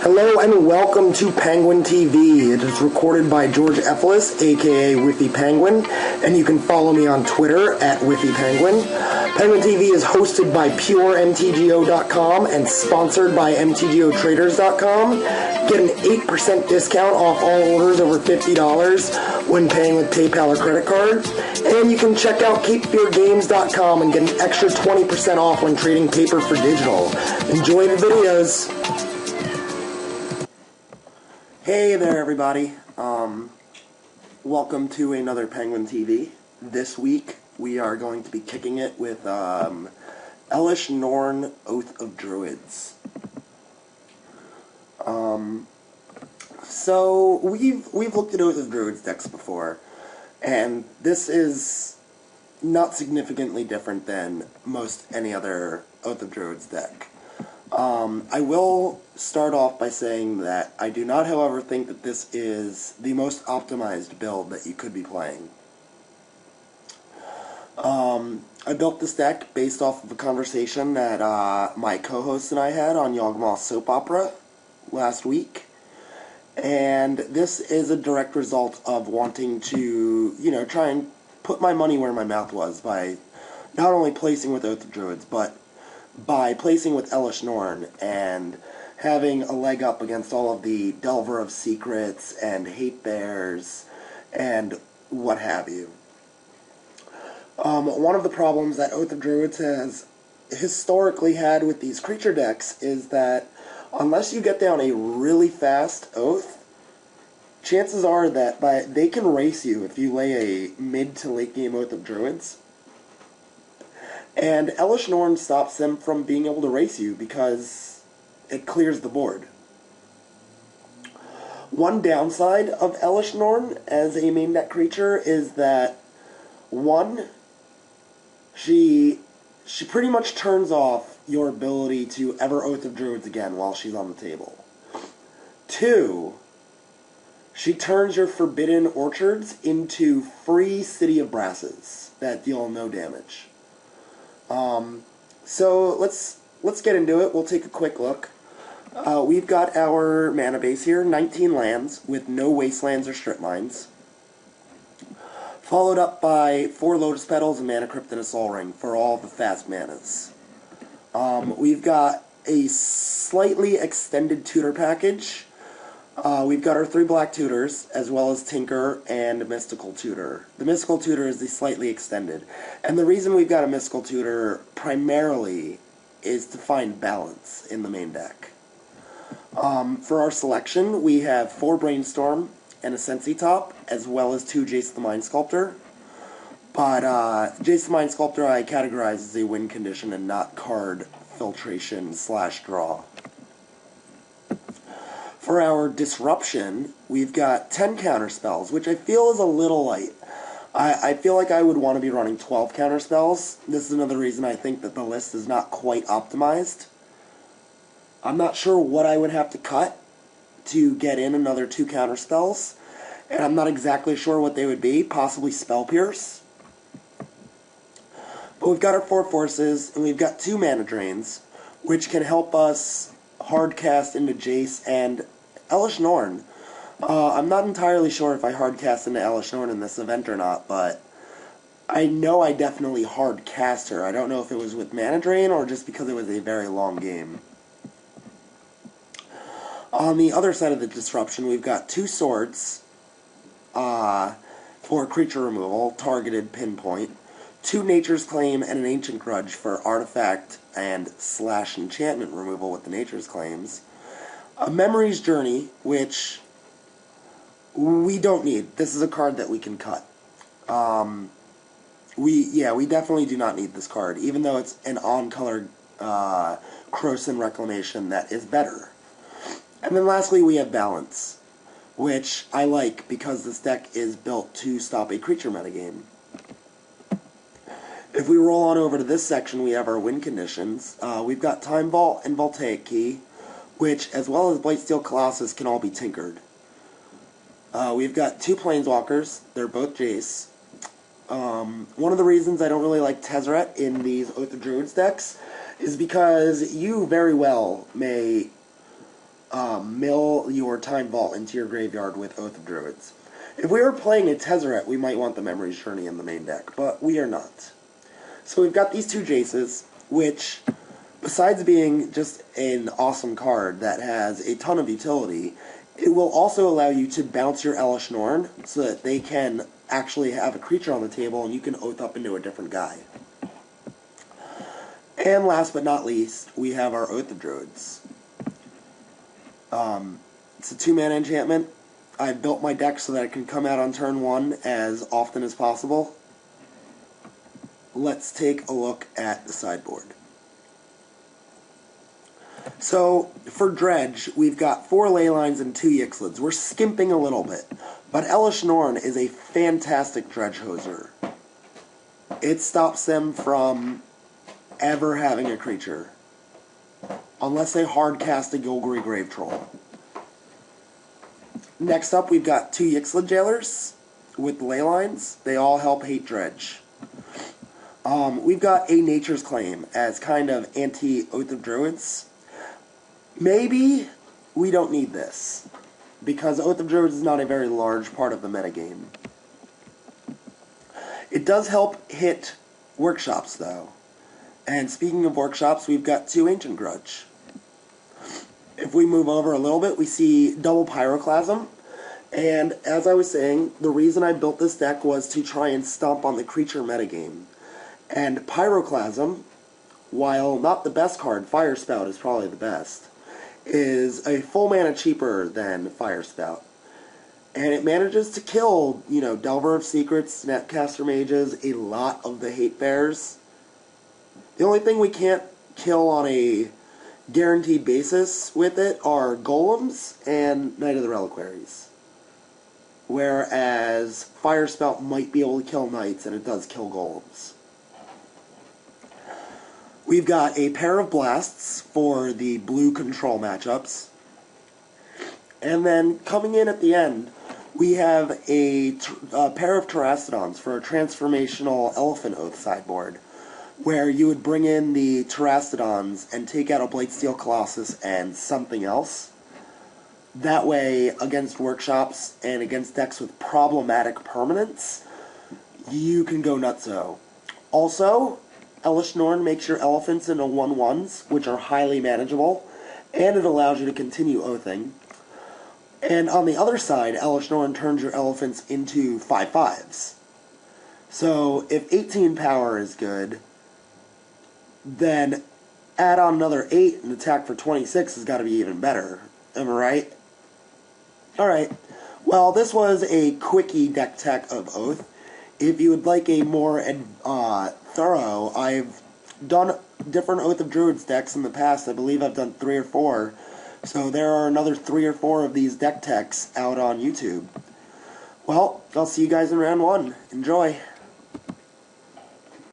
Hello and welcome to Penguin TV. It is recorded by George Ephelis, aka Whiffy Penguin, and you can follow me on Twitter at Whiffy Penguin. Penguin TV is hosted by PureMTGO.com and sponsored by MTGOTraders.com. Get an 8% discount off all orders over $50 when paying with PayPal or credit card. And you can check out KeepYourGames.com and get an extra 20% off when trading paper for digital. Enjoy the videos. Hey there, everybody. Welcome to another Penguin TV. This week, we are going to be kicking it with Elesh Norn, Oath of Druids. So we've looked at Oath of Druids decks before, and this is not significantly different than most any other Oath of Druids deck. I will start off by saying that I do not, however, think that this is the most optimized build that you could be playing. I built this deck based off of a conversation that my co-host and I had on Yawgmoth's Soap Opera last week. And this is a direct result of wanting to, try and put my money where my mouth was by not only placing with Oath of Druids, but by placing with Elesh Norn and having a leg up against all of the Delver of Secrets and Hate Bears and what have you. One of the problems that Oath of Druids has historically had with these creature decks is that unless you get down a really fast Oath, chances are that they can race you if you lay a mid to late game Oath of Druids. And Elesh Norn stops them from being able to race you because it clears the board. One downside of Elesh Norn as a main deck creature is that, one, she pretty much turns off your ability to ever Oath of Druids again while she's on the table. Two, she turns your Forbidden Orchards into free City of Brasses that deal no damage. So let's get into it. We'll take a quick look. We've got our mana base here, 19 lands with no wastelands or strip mines, followed up by 4 Lotus Petals, a Mana Crypt, and a Soul Ring for all the fast manas. We've got a slightly extended tutor package. We've got our 3 black tutors, as well as Tinker and Mystical Tutor. The Mystical Tutor is the slightly extended. And the reason we've got a Mystical Tutor primarily is to find balance in the main deck. For our selection, we have 4 Brainstorm and a Sensi Top, as well as 2 Jace the Mind Sculptor. But Jace the Mind Sculptor I categorize as a win condition and not card filtration / draw. For our disruption, we've got 10 counterspells, which I feel is a little light. I feel like I would want to be running 12 counterspells. This is another reason I think that the list is not quite optimized. I'm not sure what I would have to cut to get in another 2 counterspells, and I'm not exactly sure what they would be, possibly Spell Pierce. But we've got our 4 forces, and we've got 2 mana drains, which can help us hardcast into Jace and Elesh Norn. I'm not entirely sure if I hardcast into Elesh Norn in this event or not, but I know I definitely hardcast her. I don't know if it was with mana drain or just because it was a very long game. On the other side of the disruption, we've got 2 swords for creature removal, targeted pinpoint, 2 Nature's Claim and an Ancient Grudge for artifact and / enchantment removal with the Nature's Claims, a Memory's Journey, which we don't need. This is a card that we can cut. We definitely do not need this card, even though it's an on-color Krosan Reclamation that is better. And then lastly, we have Balance, which I like because this deck is built to stop a creature metagame. If we roll on over to this section, we have our win conditions. We've got Time Vault and Voltaic Key, which, as well as Blightsteel Colossus, can all be tinkered. We've got 2 Planeswalkers. They're both Jace. One of the reasons I don't really like Tezzeret in these Oath of Druids decks is because you very well may mill your Time Vault into your graveyard with Oath of Druids. If we were playing a Tezzeret, we might want the Memory's Journey in the main deck, but we are not. So we've got these two Jaces, which, besides being just an awesome card that has a ton of utility, it will also allow you to bounce your Elesh Norn so that they can actually have a creature on the table and you can Oath up into a different guy. And last but not least, we have our Oath of Druids. It's a 2-mana enchantment. I've built my deck so that it can come out on turn 1 as often as possible. Let's take a look at the sideboard. So, for Dredge, we've got 4 Leylines and 2 Yixlids. We're skimping a little bit, but Elesh Norn is a fantastic Dredge hoser. It stops them from ever having a creature, unless they hard cast a Golgari Grave Troll. Next up, we've got 2 Yixlid Jailers with Leylines. They all help hate Dredge. We've got a Nature's Claim as kind of anti-Oath of Druids. Maybe we don't need this, because Oath of Druids is not a very large part of the metagame. It does help hit workshops, though. And speaking of workshops, we've got 2 Ancient Grudge. If we move over a little bit, we see double Pyroclasm. And as I was saying, the reason I built this deck was to try and stomp on the creature metagame. And Pyroclasm, while not the best card, Fire Spout is probably the best, is a full mana cheaper than Fire Spout. And it manages to kill, Delver of Secrets, Snapcaster Mages, a lot of the Hate Bears. The only thing we can't kill on a guaranteed basis with it are Golems and Knight of the Reliquaries. Whereas Fire Spout might be able to kill Knights, and it does kill Golems. We've got a pair of Blasts for the blue control matchups. And then coming in at the end, we have a pair of Terrastodons for a transformational Elephant Oath sideboard, where you would bring in the Terrastodons and take out a Blightsteel Colossus and something else. That way, against workshops and against decks with problematic permanents, you can go nutso. Also, Elesh Norn makes your elephants into 1/1s, which are highly manageable, and it allows you to continue oathing. And on the other side, Elesh Norn turns your elephants into 5/5s. So if 18 power is good, then add on another 8 and attack for 26 has got to be even better. Am I right? Alright. Well, this was a quickie deck tech of Oath. If you would like a more thorough, I've done different Oath of Druids decks in the past. I believe I've done 3 or 4. So there are another 3 or 4 of these deck techs out on YouTube. Well, I'll see you guys in round 1. Enjoy.